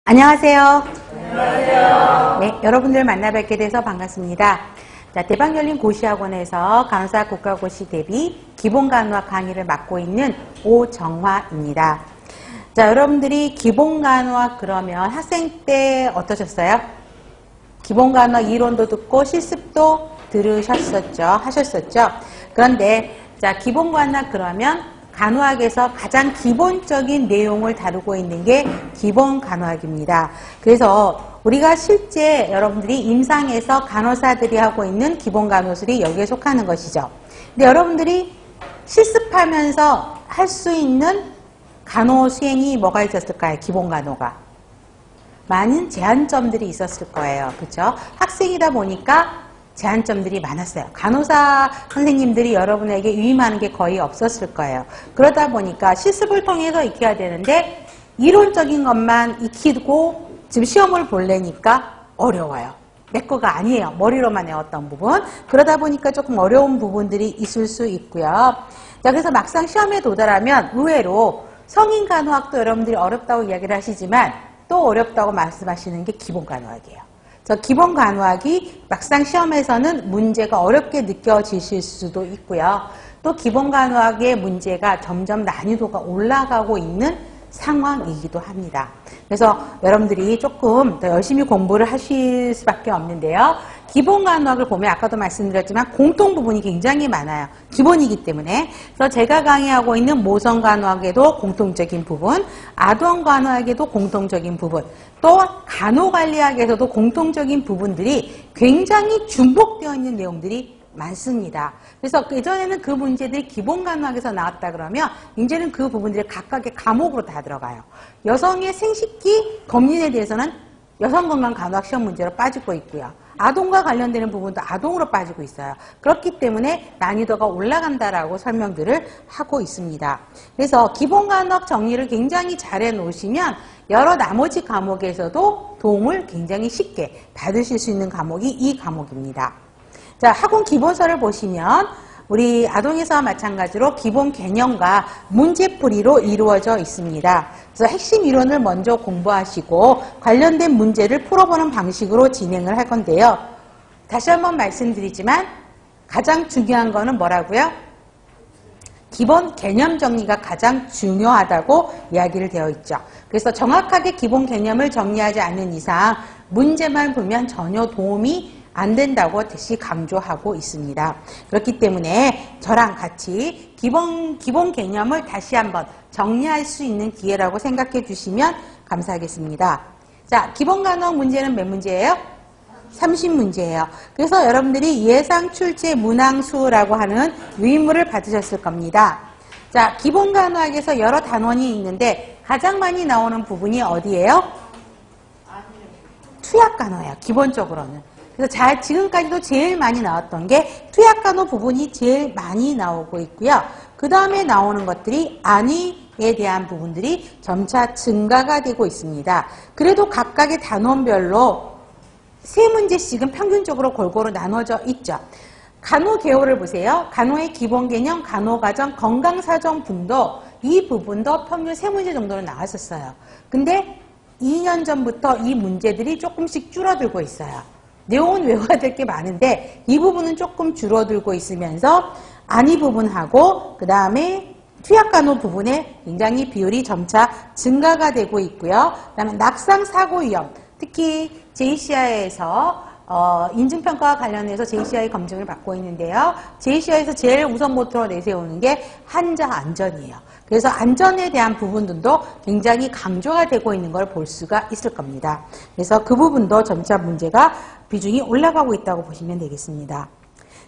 안녕하세요. 안녕하세요. 네, 여러분들 만나 뵙게 돼서 반갑습니다. 자, 대박 열린 고시학원에서 간호사 국가고시 대비 기본간호학 강의를 맡고 있는 오정화입니다. 자, 여러분들이 기본간호학 그러면 학생 때 어떠셨어요? 기본간호학 이론도 듣고 실습도 들으셨었죠? 하셨었죠? 그런데 자, 기본간호학 그러면 간호학에서 가장 기본적인 내용을 다루고 있는 게 기본간호학입니다. 그래서 우리가 실제 여러분들이 임상에서 간호사들이 하고 있는 기본간호술이 여기에 속하는 것이죠. 근데 여러분들이 실습하면서 할 수 있는 간호 수행이 뭐가 있었을까요? 기본간호가. 많은 제한점들이 있었을 거예요. 그렇죠? 학생이다 보니까 제한점들이 많았어요. 간호사 선생님들이 여러분에게 위임하는 게 거의 없었을 거예요. 그러다 보니까 실습을 통해서 익혀야 되는데 이론적인 것만 익히고 지금 시험을 보려니까 어려워요. 내 거가 아니에요. 머리로만 외웠던 부분. 그러다 보니까 조금 어려운 부분들이 있을 수 있고요. 자, 그래서 막상 시험에 도달하면 의외로 성인 간호학도 여러분들이 어렵다고 이야기를 하시지만 또 어렵다고 말씀하시는 게 기본간호학이에요. 그래서 기본간호학이 막상 시험에서는 문제가 어렵게 느껴지실 수도 있고요. 또 기본간호학의 문제가 점점 난이도가 올라가고 있는 상황이기도 합니다. 그래서 여러분들이 조금 더 열심히 공부를 하실 수밖에 없는데요. 기본간호학을 보면 아까도 말씀드렸지만 공통 부분이 굉장히 많아요. 기본이기 때문에. 그래서 제가 강의하고 있는 모성간호학에도 공통적인 부분, 아동간호학에도 공통적인 부분, 또 간호관리학에서도 공통적인 부분들이 굉장히 중복되어 있는 내용들이 많습니다. 그래서 예전에는 그 문제들이 기본간호학에서 나왔다 그러면 이제는 그 부분들이 각각의 과목으로 다 들어가요. 여성의 생식기 검진에 대해서는 여성건강간호학 시험 문제로 빠지고 있고요. 아동과 관련되는 부분도 아동으로 빠지고 있어요. 그렇기 때문에 난이도가 올라간다라고 설명들을 하고 있습니다. 그래서 기본간호학 정리를 굉장히 잘 해놓으시면 여러 나머지 과목에서도 도움을 굉장히 쉽게 받으실 수 있는 과목이 이 과목입니다. 자, 학원 기본서를 보시면 우리 아동에서와 마찬가지로 기본 개념과 문제풀이로 이루어져 있습니다. 그래서 핵심 이론을 먼저 공부하시고 관련된 문제를 풀어보는 방식으로 진행을 할 건데요. 다시 한번 말씀드리지만 가장 중요한 거는 뭐라고요? 기본 개념 정리가 가장 중요하다고 이야기를 되어 있죠. 그래서 정확하게 기본 개념을 정리하지 않는 이상 문제만 보면 전혀 도움이 안 된다고 다시 강조하고 있습니다. 그렇기 때문에 저랑 같이 기본 개념을 다시 한번 정리할 수 있는 기회라고 생각해 주시면 감사하겠습니다. 자, 기본간호학 문제는 몇 문제예요? 30문제예요. 그래서 여러분들이 예상 출제 문항수라고 하는 유인물을 받으셨을 겁니다. 자, 기본간호학에서 여러 단원이 있는데 가장 많이 나오는 부분이 어디예요? 투약간호예요. 기본적으로는. 그래서 지금까지도 제일 많이 나왔던 게 투약간호 부분이 제일 많이 나오고 있고요. 그 다음에 나오는 것들이 안위에 대한 부분들이 점차 증가가 되고 있습니다. 그래도 각각의 단원별로 3문제씩은 평균적으로 골고루 나눠져 있죠. 간호 개요를 보세요. 간호의 기본 개념, 간호과정, 건강사정분도 이 부분도 평균 3문제 정도는 나왔었어요. 근데 2년 전부터 이 문제들이 조금씩 줄어들고 있어요. 내용은 외워야 될 게 많은데 이 부분은 조금 줄어들고 있으면서 안위 부분하고 그 다음에 투약간호 부분에 굉장히 비율이 점차 증가가 되고 있고요. 그 다음에 낙상 사고 위험, 특히 JCI에서 인증평가와 관련해서 JCI 검증을 받고 있는데요. JCI에서 제일 우선 모토로 내세우는 게 환자 안전이에요. 그래서 안전에 대한 부분들도 굉장히 강조가 되고 있는 걸 볼 수가 있을 겁니다. 그래서 그 부분도 점차 문제가 비중이 올라가고 있다고 보시면 되겠습니다.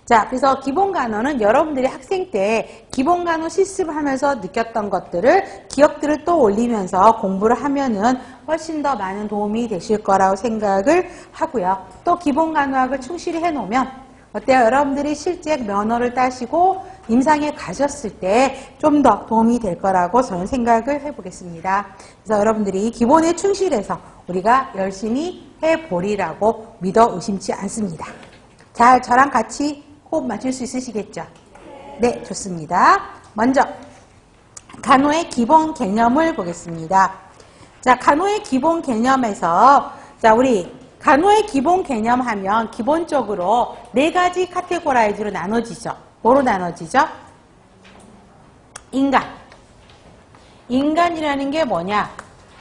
자, 그래서 기본간호는 여러분들이 학생 때 기본간호 실습을 하면서 느꼈던 것들을 기억들을 또 올리면서 공부를 하면은 훨씬 더 많은 도움이 되실 거라고 생각을 하고요. 또 기본간호학을 충실히 해놓으면 어때요? 여러분들이 실제 면허를 따시고 임상에 가셨을 때 좀 더 도움이 될 거라고 저는 생각을 해보겠습니다. 그래서 여러분들이 기본에 충실해서 우리가 열심히 해보리라고 믿어 의심치 않습니다. 잘 저랑 같이 호흡 맞출 수 있으시겠죠? 네, 좋습니다. 먼저 간호의 기본 개념을 보겠습니다. 자, 간호의 기본 개념에서, 자, 우리 간호의 기본 개념 하면 기본적으로 4가지 카테고라이즈로 나눠지죠. 뭐로 나눠지죠? 인간이라는 게 뭐냐?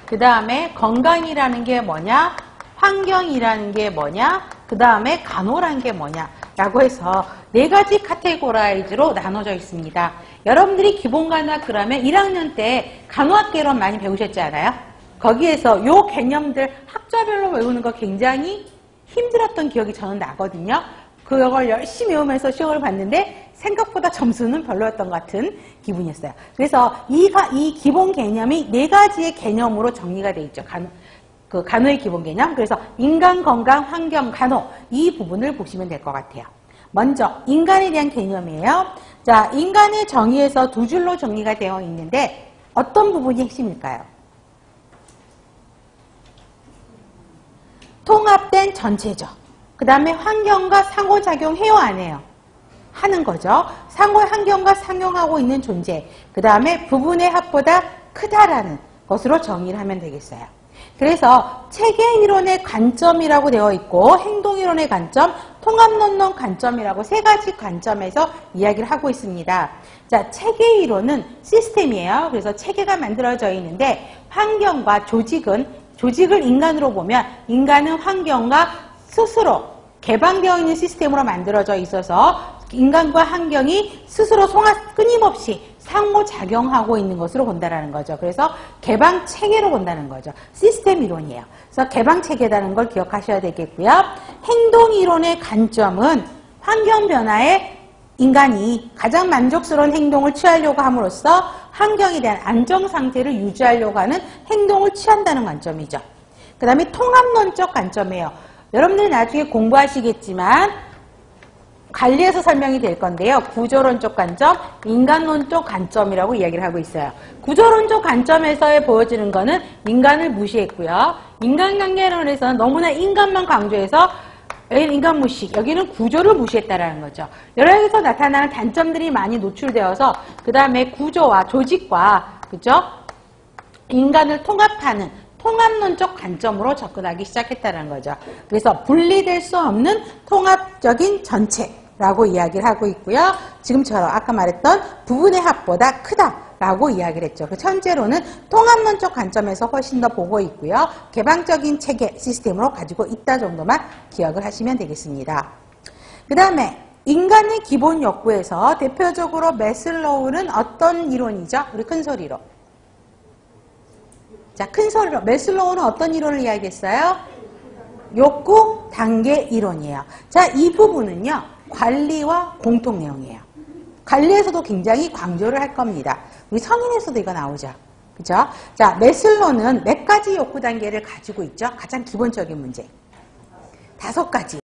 그 다음에 건강이라는 게 뭐냐? 환경이라는 게 뭐냐? 그 다음에 간호라는 게 뭐냐? 라고 해서 4가지 카테고라이즈로 나눠져 있습니다. 여러분들이 기본간호학 그러면 1학년 때 간호학 개론 많이 배우셨지 않아요? 거기에서 요 개념들 학자별로 외우는 거 굉장히 힘들었던 기억이 저는 나거든요. 그걸 열심히 외우면서 시험을 봤는데 생각보다 점수는 별로였던 것 같은 기분이었어요. 그래서 이 기본 개념이 4가지의 개념으로 정리가 되어 있죠. 간호의 기본 개념. 그래서 인간, 건강, 환경, 간호 이 부분을 보시면 될 것 같아요. 먼저 인간에 대한 개념이에요. 자, 인간의 정의에서 2줄로 정리가 되어 있는데 어떤 부분이 핵심일까요? 통합된 전체죠. 그 다음에 환경과 상호작용해요, 안 해요? 하는 거죠. 환경과 상용하고 있는 존재. 그 다음에 부분의 합보다 크다라는 것으로 정의를 하면 되겠어요. 그래서 체계이론의 관점이라고 되어 있고 행동이론의 관점, 통합론론 관점이라고 3가지 관점에서 이야기를 하고 있습니다. 자, 체계이론은 시스템이에요. 그래서 체계가 만들어져 있는데 환경과 조직을 인간으로 보면 인간은 환경과 스스로 개방되어 있는 시스템으로 만들어져 있어서 인간과 환경이 스스로 끊임없이 상호작용하고 있는 것으로 본다는 거죠. 그래서 개방체계로 본다는 거죠. 시스템 이론이에요. 그래서 개방체계라는 걸 기억하셔야 되겠고요. 행동이론의 관점은 환경 변화에 인간이 가장 만족스러운 행동을 취하려고 함으로써 환경에 대한 안정상태를 유지하려고 하는 행동을 취한다는 관점이죠. 그 다음에 통합론적 관점이에요. 여러분들이 나중에 공부하시겠지만 관리에서 설명이 될 건데요. 구조론적 관점, 인간론적 관점이라고 이야기를 하고 있어요. 구조론적 관점에서 보여지는 거는 인간을 무시했고요. 인간관계론에서는 너무나 인간만 강조해서 인간 무시, 여기는 구조를 무시했다라는 거죠. 여기서 나타나는 단점들이 많이 노출되어서 그 다음에 구조와 조직과 그죠? 인간을 통합하는 통합론적 관점으로 접근하기 시작했다는 거죠. 그래서 분리될 수 없는 통합적인 전체라고 이야기를 하고 있고요. 지금처럼 아까 말했던 부분의 합보다 크다라고 이야기를 했죠. 그 현재로는 통합론적 관점에서 훨씬 더 보고 있고요. 개방적인 체계 시스템으로 가지고 있다 정도만 기억을 하시면 되겠습니다. 그 다음에 인간의 기본 욕구에서 대표적으로 매슬로우는 어떤 이론이죠? 우리 큰 소리로. 자, 큰 소리로. 매슬로우는 어떤 이론을 이야기했어요? 욕구 단계 이론이에요. 자, 이 부분은요, 관리와 공통 내용이에요. 관리에서도 굉장히 강조를 할 겁니다. 우리 성인에서도 이거 나오죠. 그죠? 자, 매슬로우는 몇 가지 욕구 단계를 가지고 있죠? 가장 기본적인 문제. 5가지.